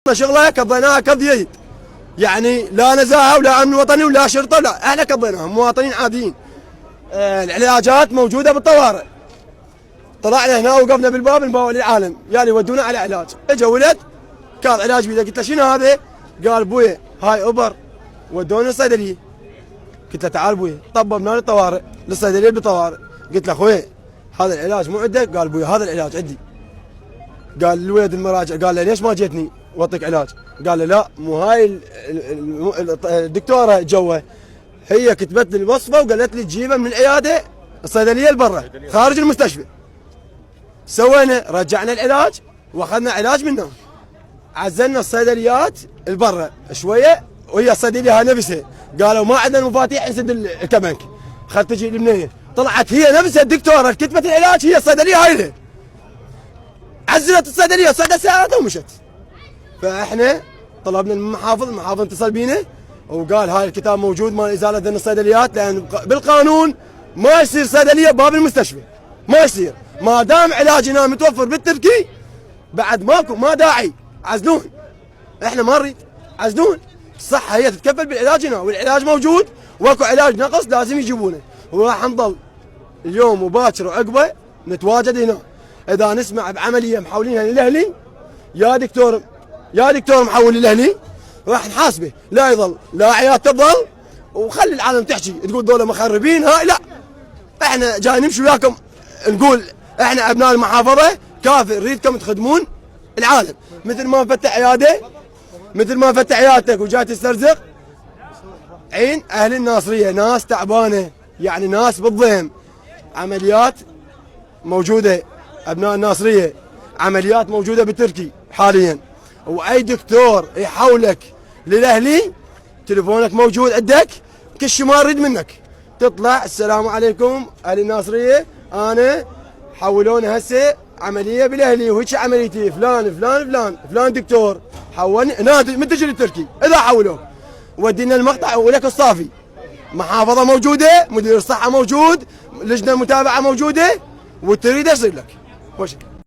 شغله قضيناها كضييد، يعني لا نزاهه ولا امن وطني ولا شرطه، لا احنا قضيناها مواطنين عاديين. العلاجات موجوده بالطوارئ. طلعنا هنا وقفنا بالباب نباوع للعالم، يعني يودونا على علاج. اجى ولد كان علاج بيده، قلت له شنو هذا؟ قال بويا هاي ابر، ودوني الصيدليه. قلت له تعال بويا، طببنا للطوارئ للصيدليه بالطوارئ. قلت له اخوي هذا العلاج مو عندك؟ قال بويا هذا العلاج عندي. قال الولد المراجع قال له ليش ما جيتني واعطيك علاج؟ قال له لا مو هاي الدكتوره جوا، هي كتبت لي الوصفه وقالت لي تجيبه من العياده الصيدليه لبرا خارج المستشفى. سوينا رجعنا العلاج واخذنا علاج منه. عزلنا الصيدليات لبرا شويه، وهي الصيدليه هاي نفسها قالوا ما عندنا مفاتيح نسد الكبنك، خلت تجي البنيه. طلعت هي نفسها الدكتوره كتبت العلاج، هي الصيدليه هاي له. عزلت الصيدليه صعدت سيارتها ومشت. فاحنا طلبنا من المحافظ اتصل بينا وقال هاي الكتاب موجود مال ازاله ذن الصيدليات، لان بالقانون ما يصير صيدليه بباب المستشفى، ما يصير ما دام علاجنا متوفر بالتركي. بعد ماكو ما داعي عزلون، احنا ما نريد عزلون. الصحه هي تتكفل بالعلاج هنا، والعلاج موجود، واكو علاج نقص لازم يجيبونه. وراح نظل اليوم وباكر وعقبه نتواجد هنا. اذا نسمع بعمليه محولينها للاهلي، يا دكتور محول للاهلي راح نحاسبه، لا يظل لا عيادته تظل وخلي العالم تحكي تقول دول مخربين هاي. لا احنا جاي نمشي وياكم نقول احنا ابناء المحافظه كافي نريدكم تخدمون العالم. مثل ما نفتح عياده، مثل ما فتح عيادتك وجاي تسترزق عين اهل الناصريه، ناس تعبانه يعني ناس بالضيم. عمليات موجوده ابناء الناصريه، عمليات موجوده بالتركي حاليا. واي دكتور يحولك للاهلي تليفونك موجود عندك، كل شيء ما نريد منك تطلع السلام عليكم اهل الناصريه، انا حولوني هسه عمليه بالاهلي وهيك عمليتي فلان فلان فلان فلان دكتور حولني هنا من تجي للتركي. اذا حولوك ودينا المقطع ولك الصافي، محافظه موجوده، مدير الصحه موجود، لجنه متابعه موجوده، وتريد يصير لك.